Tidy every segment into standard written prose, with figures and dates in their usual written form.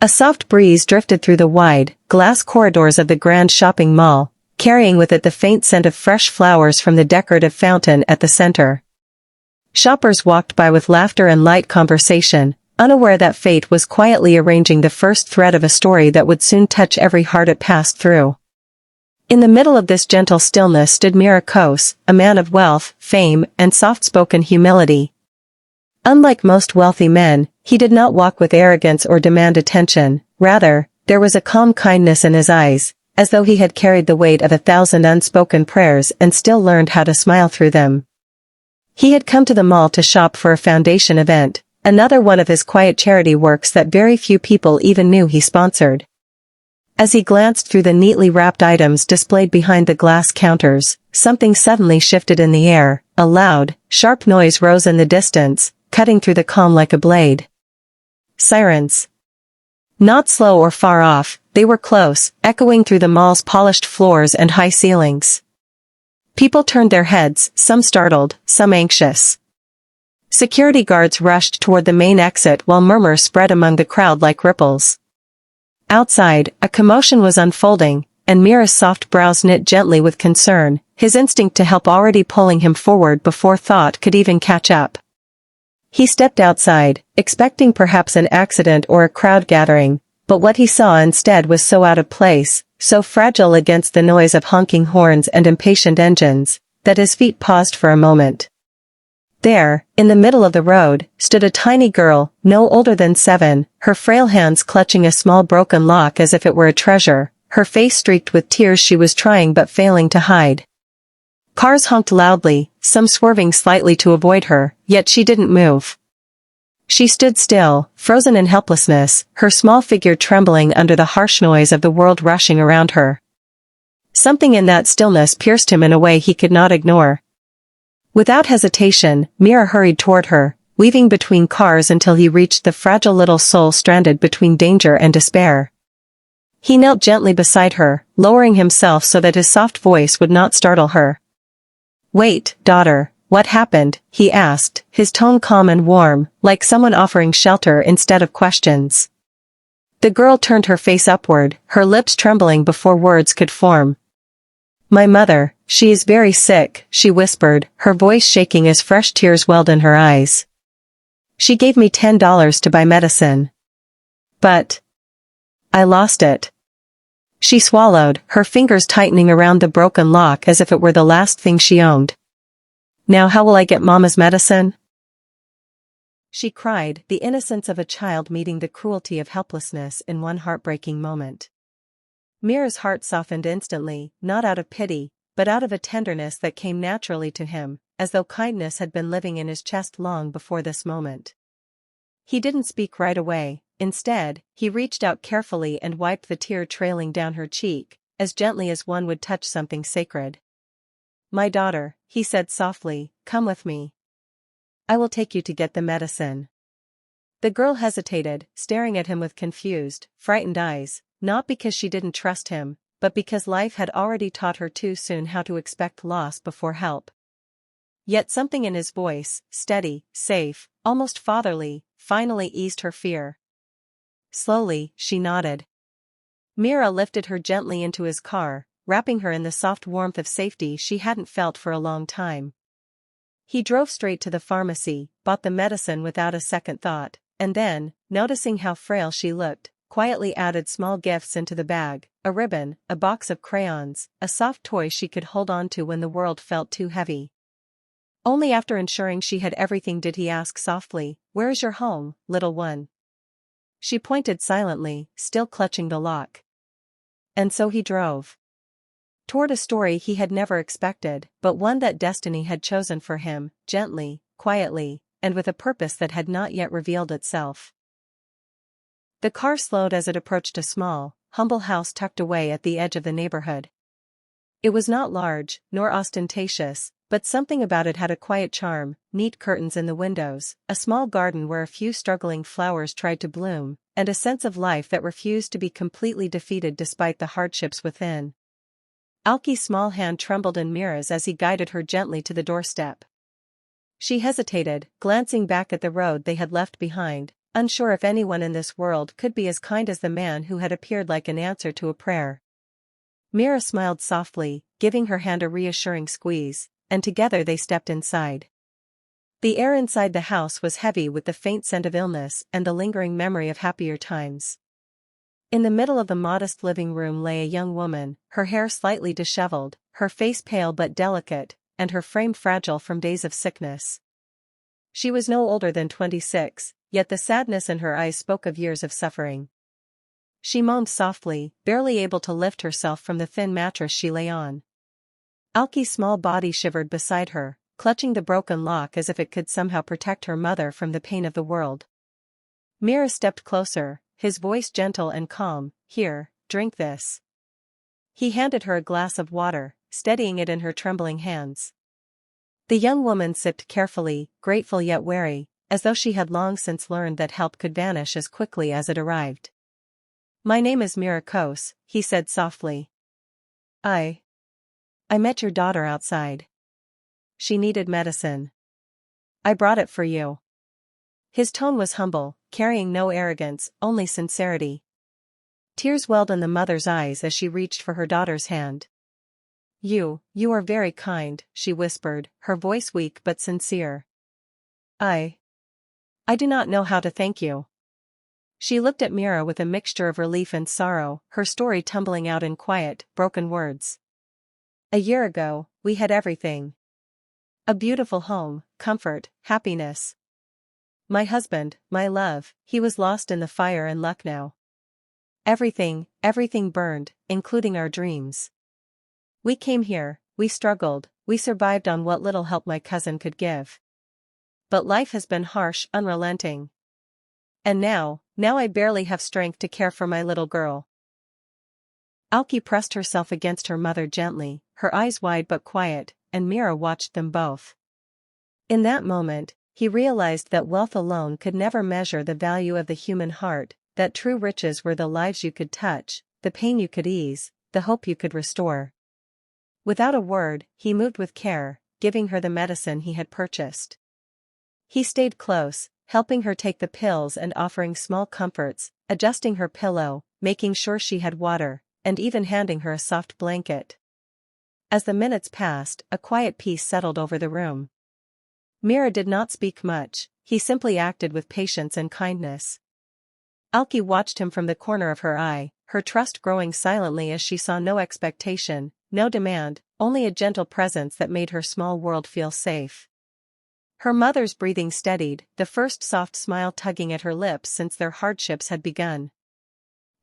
A soft breeze drifted through the wide, glass corridors of the grand shopping mall, carrying with it the faint scent of fresh flowers from the decorative fountain at the center. Shoppers walked by with laughter and light conversation, unaware that fate was quietly arranging the first thread of a story that would soon touch every heart it passed through. In the middle of this gentle stillness stood Meera Kos, a man of wealth, fame, and soft-spoken humility. Unlike most wealthy men, he did not walk with arrogance or demand attention. Rather, there was a calm kindness in his eyes, as though he had carried the weight of 1,000 unspoken prayers and still learned how to smile through them. He had come to the mall to shop for a foundation event, another one of his quiet charity works that very few people even knew he sponsored. As he glanced through the neatly wrapped items displayed behind the glass counters, something suddenly shifted in the air. A loud, sharp noise rose in the distance, cutting through the calm like a blade. Sirens. Not slow or far off, they were close, echoing through the mall's polished floors and high ceilings. People turned their heads, some startled, some anxious. Security guards rushed toward the main exit while murmurs spread among the crowd like ripples. Outside, a commotion was unfolding, and Meera's soft brows knit gently with concern, his instinct to help already pulling him forward before thought could even catch up. He stepped outside, expecting perhaps an accident or a crowd gathering, but what he saw instead was so out of place, so fragile against the noise of honking horns and impatient engines, that his feet paused for a moment. There, in the middle of the road, stood a tiny girl, no older than 7, her frail hands clutching a small broken lock as if it were a treasure, her face streaked with tears she was trying but failing to hide. Cars honked loudly, some swerving slightly to avoid her, yet she didn't move. She stood still, frozen in helplessness, her small figure trembling under the harsh noise of the world rushing around her. Something in that stillness pierced him in a way he could not ignore. Without hesitation, Meera hurried toward her, weaving between cars until he reached the fragile little soul stranded between danger and despair. He knelt gently beside her, lowering himself so that his soft voice would not startle her. "Wait, daughter, what happened?" he asked, his tone calm and warm, like someone offering shelter instead of questions. The girl turned her face upward, her lips trembling before words could form. "My mother, she is very sick," she whispered, her voice shaking as fresh tears welled in her eyes. "She gave me $10 to buy medicine. But I lost it." She swallowed, her fingers tightening around the broken lock as if it were the last thing she owned. "Now how will I get Mama's medicine?" she cried, the innocence of a child meeting the cruelty of helplessness in one heartbreaking moment. Meera's heart softened instantly, not out of pity, but out of a tenderness that came naturally to him, as though kindness had been living in his chest long before this moment. He didn't speak right away. Instead, he reached out carefully and wiped the tear trailing down her cheek, as gently as one would touch something sacred. "My daughter," he said softly, "come with me. I will take you to get the medicine." The girl hesitated, staring at him with confused, frightened eyes, not because she didn't trust him, but because life had already taught her too soon how to expect loss before help. Yet something in his voice, steady, safe, almost fatherly, finally eased her fear. Slowly, she nodded. Meera lifted her gently into his car, wrapping her in the soft warmth of safety she hadn't felt for a long time. He drove straight to the pharmacy, bought the medicine without a second thought, and then, noticing how frail she looked, quietly added small gifts into the bag, a ribbon, a box of crayons, a soft toy she could hold on to when the world felt too heavy. Only after ensuring she had everything did he ask softly, "Where is your home, little one?" She pointed silently, still clutching the lock. And so he drove. Toward a story he had never expected, but one that destiny had chosen for him, gently, quietly, and with a purpose that had not yet revealed itself. The car slowed as it approached a small, humble house tucked away at the edge of the neighborhood. It was not large, nor ostentatious, but something about it had a quiet charm: neat curtains in the windows, a small garden where a few struggling flowers tried to bloom, and a sense of life that refused to be completely defeated despite the hardships within. Alki's small hand trembled in Meera's as he guided her gently to the doorstep. She hesitated, glancing back at the road they had left behind, unsure if anyone in this world could be as kind as the man who had appeared like an answer to a prayer. Meera smiled softly, giving her hand a reassuring squeeze, and together they stepped inside. The air inside the house was heavy with the faint scent of illness and the lingering memory of happier times. In the middle of the modest living room lay a young woman, her hair slightly disheveled, her face pale but delicate, and her frame fragile from days of sickness. She was no older than 26, yet the sadness in her eyes spoke of years of suffering. She moaned softly, barely able to lift herself from the thin mattress she lay on. Alki's small body shivered beside her, clutching the broken lock as if it could somehow protect her mother from the pain of the world. Meera stepped closer, his voice gentle and calm. "Here, drink this." He handed her a glass of water, steadying it in her trembling hands. The young woman sipped carefully, grateful yet wary, as though she had long since learned that help could vanish as quickly as it arrived. "My name is Meera Kos," he said softly. I met your daughter outside. She needed medicine. I brought it for you." His tone was humble, carrying no arrogance, only sincerity. Tears welled in the mother's eyes as she reached for her daughter's hand. You are very kind," she whispered, her voice weak but sincere. I do not know how to thank you." She looked at Meera with a mixture of relief and sorrow, her story tumbling out in quiet, broken words. "A year ago, we had everything. A beautiful home, comfort, happiness. My husband, my love, he was lost in the fire in Lucknow. Everything burned, including our dreams. We came here, we struggled, we survived on what little help my cousin could give. But life has been harsh, unrelenting. And now I barely have strength to care for my little girl." Alki pressed herself against her mother gently, her eyes wide but quiet, and Meera watched them both. In that moment, he realized that wealth alone could never measure the value of the human heart, that true riches were the lives you could touch, the pain you could ease, the hope you could restore. Without a word, he moved with care, giving her the medicine he had purchased. He stayed close, helping her take the pills and offering small comforts, adjusting her pillow, making sure she had water, and even handing her a soft blanket. As the minutes passed, a quiet peace settled over the room. Meera did not speak much, he simply acted with patience and kindness. Alki watched him from the corner of her eye, her trust growing silently as she saw no expectation, no demand, only a gentle presence that made her small world feel safe. Her mother's breathing steadied, the first soft smile tugging at her lips since their hardships had begun.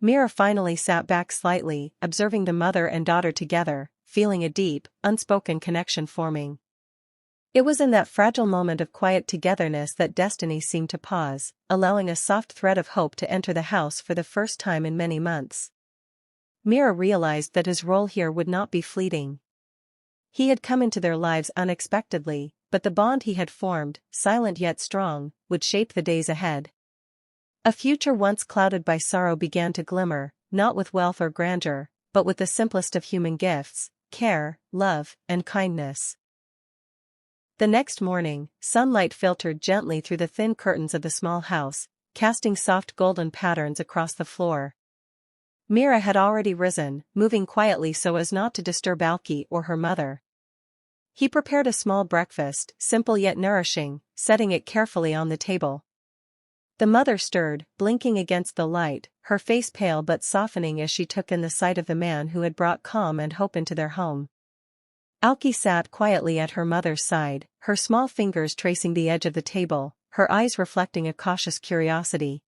Meera finally sat back slightly, observing the mother and daughter together, feeling a deep, unspoken connection forming. It was in that fragile moment of quiet togetherness that destiny seemed to pause, allowing a soft thread of hope to enter the house for the first time in many months. Meera realized that his role here would not be fleeting. He had come into their lives unexpectedly, but the bond he had formed, silent yet strong, would shape the days ahead. A future once clouded by sorrow began to glimmer, not with wealth or grandeur, but with the simplest of human gifts, care, love, and kindness. The next morning, sunlight filtered gently through the thin curtains of the small house, casting soft golden patterns across the floor. Meera had already risen, moving quietly so as not to disturb Alki or her mother. He prepared a small breakfast, simple yet nourishing, setting it carefully on the table. The mother stirred, blinking against the light, her face pale but softening as she took in the sight of the man who had brought calm and hope into their home. Alki sat quietly at her mother's side, her small fingers tracing the edge of the table, her eyes reflecting a cautious curiosity.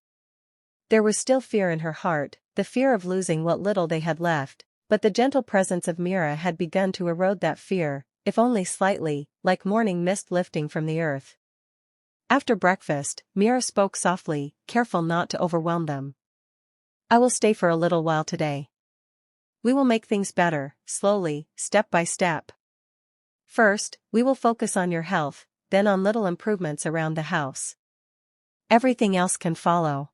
There was still fear in her heart, the fear of losing what little they had left, but the gentle presence of Meera had begun to erode that fear, if only slightly, like morning mist lifting from the earth. After breakfast, Meera spoke softly, careful not to overwhelm them. "I will stay for a little while today. We will make things better, slowly, step by step. First, we will focus on your health, then on little improvements around the house. Everything else can follow."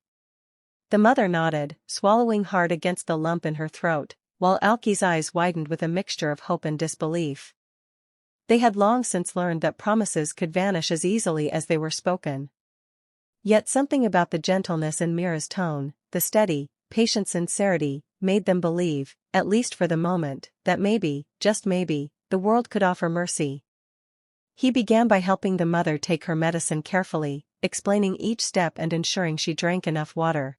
The mother nodded, swallowing hard against the lump in her throat, while Alki's eyes widened with a mixture of hope and disbelief. They had long since learned that promises could vanish as easily as they were spoken. Yet something about the gentleness in Meera's tone, the steady, patient sincerity, made them believe, at least for the moment, that maybe, just maybe, the world could offer mercy. He began by helping the mother take her medicine carefully, explaining each step and ensuring she drank enough water.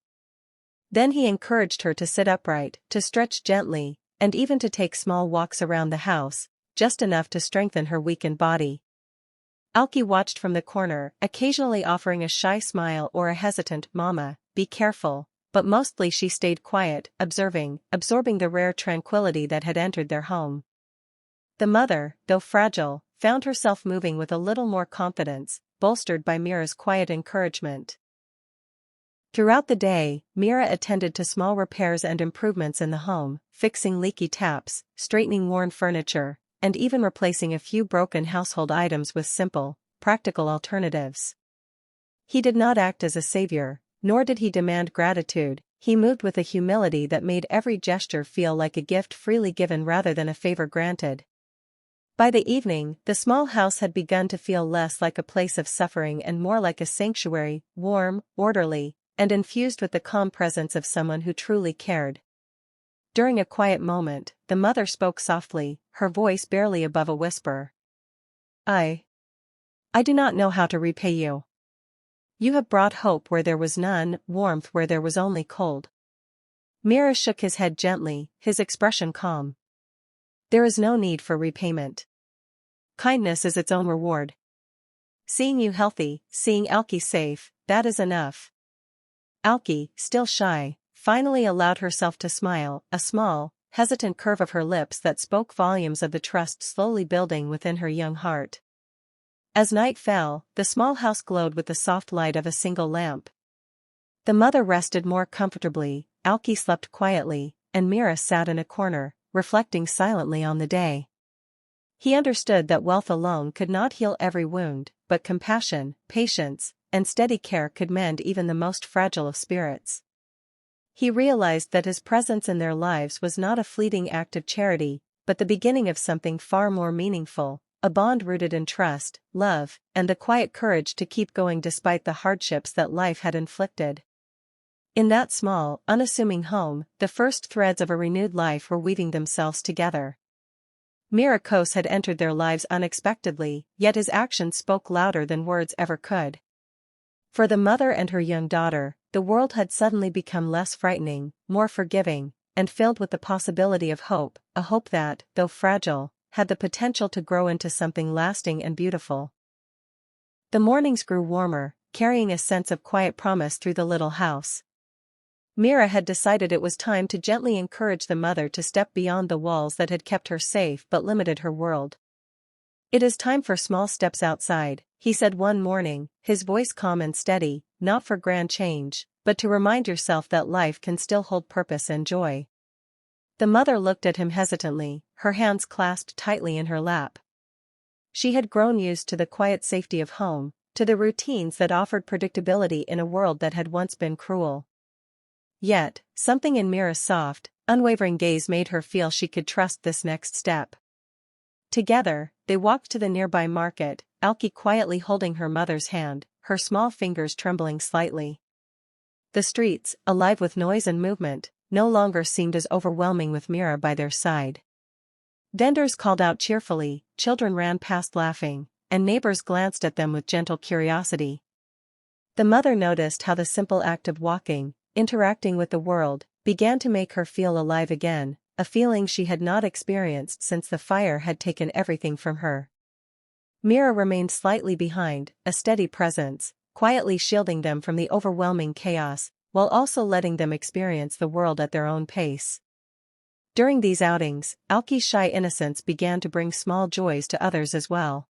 Then he encouraged her to sit upright, to stretch gently, and even to take small walks around the house, just enough to strengthen her weakened body. Alki watched from the corner, occasionally offering a shy smile or a hesitant "Mama, be careful," but mostly she stayed quiet, absorbing the rare tranquility that had entered their home. The mother, though fragile, found herself moving with a little more confidence, bolstered by Meera's quiet encouragement. Throughout the day, Meera attended to small repairs and improvements in the home, fixing leaky taps, straightening worn furniture, and even replacing a few broken household items with simple, practical alternatives. He did not act as a savior, nor did he demand gratitude. He moved with a humility that made every gesture feel like a gift freely given rather than a favor granted. By the evening, the small house had begun to feel less like a place of suffering and more like a sanctuary, warm, orderly, and infused with the calm presence of someone who truly cared. During a quiet moment, the mother spoke softly, her voice barely above a whisper. I do not know how to repay you. You have brought hope where there was none, warmth where there was only cold." Meera shook his head gently, his expression calm. "There is no need for repayment. Kindness is its own reward. Seeing you healthy, seeing Alki safe, that is enough." Alki, still shy, finally allowed herself to smile, a small, hesitant curve of her lips that spoke volumes of the trust slowly building within her young heart. As night fell, the small house glowed with the soft light of a single lamp. The mother rested more comfortably, Alki slept quietly, and Meera sat in a corner, reflecting silently on the day. He understood that wealth alone could not heal every wound, but compassion, patience, and steady care could mend even the most fragile of spirits. He realized that his presence in their lives was not a fleeting act of charity, but the beginning of something far more meaningful, a bond rooted in trust, love, and the quiet courage to keep going despite the hardships that life had inflicted. In that small, unassuming home, the first threads of a renewed life were weaving themselves together. Meera Kos had entered their lives unexpectedly, yet his actions spoke louder than words ever could. For the mother and her young daughter, the world had suddenly become less frightening, more forgiving, and filled with the possibility of hope, a hope that, though fragile, had the potential to grow into something lasting and beautiful. The mornings grew warmer, carrying a sense of quiet promise through the little house. Meera had decided it was time to gently encourage the mother to step beyond the walls that had kept her safe but limited her world. "It is time for small steps outside," he said one morning, his voice calm and steady, "not for grand change, but to remind yourself that life can still hold purpose and joy." The mother looked at him hesitantly, her hands clasped tightly in her lap. She had grown used to the quiet safety of home, to the routines that offered predictability in a world that had once been cruel. Yet, something in Meera's soft, unwavering gaze made her feel she could trust this next step. Together, they walked to the nearby market, Alki quietly holding her mother's hand, her small fingers trembling slightly. The streets, alive with noise and movement, no longer seemed as overwhelming with Meera by their side. Vendors called out cheerfully, children ran past laughing, and neighbors glanced at them with gentle curiosity. The mother noticed how the simple act of walking, interacting with the world, began to make her feel alive again, a feeling she had not experienced since the fire had taken everything from her. Meera remained slightly behind, a steady presence, quietly shielding them from the overwhelming chaos, while also letting them experience the world at their own pace. During these outings, Alki's shy innocence began to bring small joys to others as well.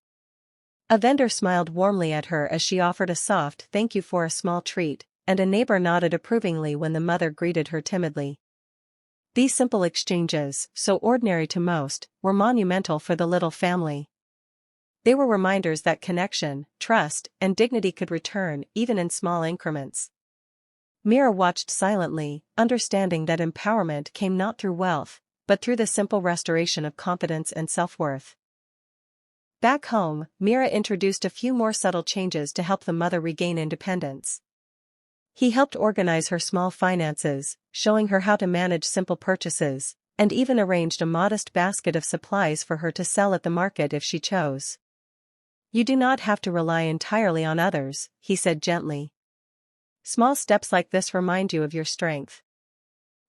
A vendor smiled warmly at her as she offered a soft thank you for a small treat, and a neighbor nodded approvingly when the mother greeted her timidly. These simple exchanges, so ordinary to most, were monumental for the little family. They were reminders that connection, trust, and dignity could return even in small increments. Meera watched silently, understanding that empowerment came not through wealth, but through the simple restoration of confidence and self-worth. Back home, Meera introduced a few more subtle changes to help the mother regain independence. He helped organize her small finances, showing her how to manage simple purchases, and even arranged a modest basket of supplies for her to sell at the market if she chose. "You do not have to rely entirely on others," he said gently. "Small steps like this remind you of your strength.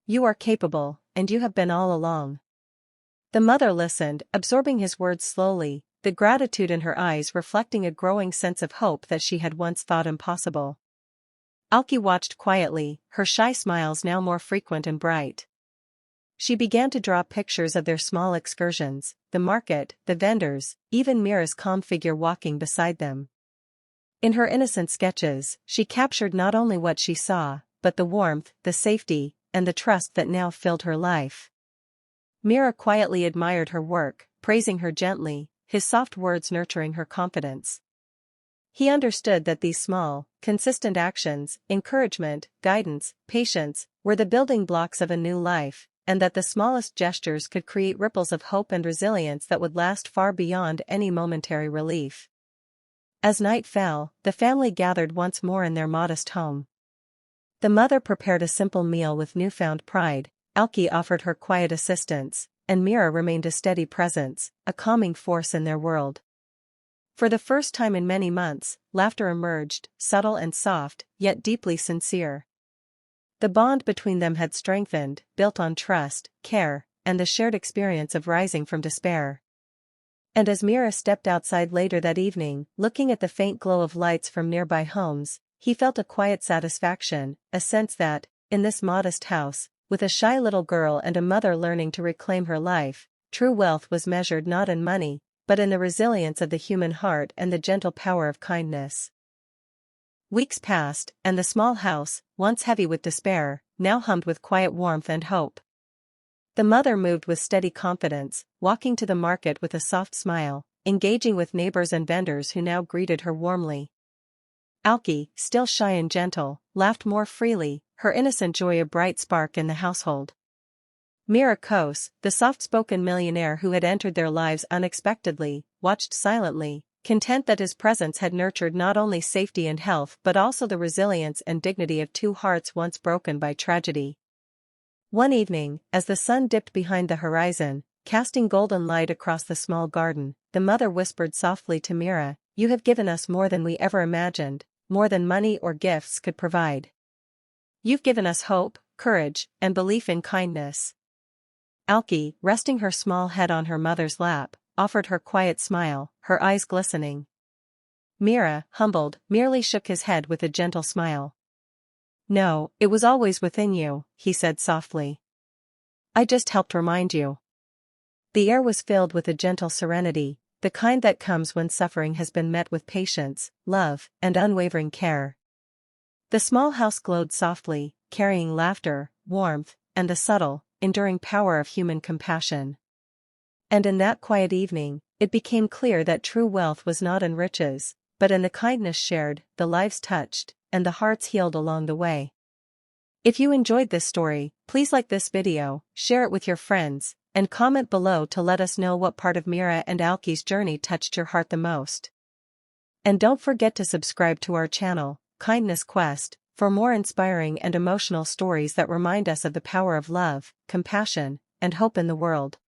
You are capable, and you have been all along." The mother listened, absorbing his words slowly, the gratitude in her eyes reflecting a growing sense of hope that she had once thought impossible. Alki watched quietly, her shy smiles now more frequent and bright. She began to draw pictures of their small excursions, the market, the vendors, even Meera's calm figure walking beside them. In her innocent sketches, she captured not only what she saw, but the warmth, the safety, and the trust that now filled her life. Meera quietly admired her work, praising her gently, his soft words nurturing her confidence. He understood that these small, consistent actions, encouragement, guidance, patience, were the building blocks of a new life, and that the smallest gestures could create ripples of hope and resilience that would last far beyond any momentary relief. As night fell, the family gathered once more in their modest home. The mother prepared a simple meal with newfound pride, Alki offered her quiet assistance, and Meera remained a steady presence, a calming force in their world. For the first time in many months, laughter emerged, subtle and soft, yet deeply sincere. The bond between them had strengthened, built on trust, care, and the shared experience of rising from despair. And as Meera stepped outside later that evening, looking at the faint glow of lights from nearby homes, he felt a quiet satisfaction, a sense that, in this modest house, with a shy little girl and a mother learning to reclaim her life, true wealth was measured not in money, but in the resilience of the human heart and the gentle power of kindness. Weeks passed, and the small house, once heavy with despair, now hummed with quiet warmth and hope. The mother moved with steady confidence, walking to the market with a soft smile, engaging with neighbors and vendors who now greeted her warmly. Alki, still shy and gentle, laughed more freely, her innocent joy a bright spark in the household. Meera Kos, the soft-spoken millionaire who had entered their lives unexpectedly, watched silently, content that his presence had nurtured not only safety and health but also the resilience and dignity of two hearts once broken by tragedy. One evening, as the sun dipped behind the horizon, casting golden light across the small garden, the mother whispered softly to Meera, "You have given us more than we ever imagined, more than money or gifts could provide. You've given us hope, courage, and belief in kindness." Alki, resting her small head on her mother's lap, offered her quiet smile, her eyes glistening. Meera, humbled, merely shook his head with a gentle smile. "No, it was always within you," he said softly. "I just helped remind you." The air was filled with a gentle serenity, the kind that comes when suffering has been met with patience, love, and unwavering care. The small house glowed softly, carrying laughter, warmth, and the subtle, enduring power of human compassion. And in that quiet evening, it became clear that true wealth was not in riches, but in the kindness shared, the lives touched, and the hearts healed along the way. If you enjoyed this story, please like this video, share it with your friends, and comment below to let us know what part of Meera and Alki's journey touched your heart the most. And don't forget to subscribe to our channel, Kindness Quest, for more inspiring and emotional stories that remind us of the power of love, compassion, and hope in the world.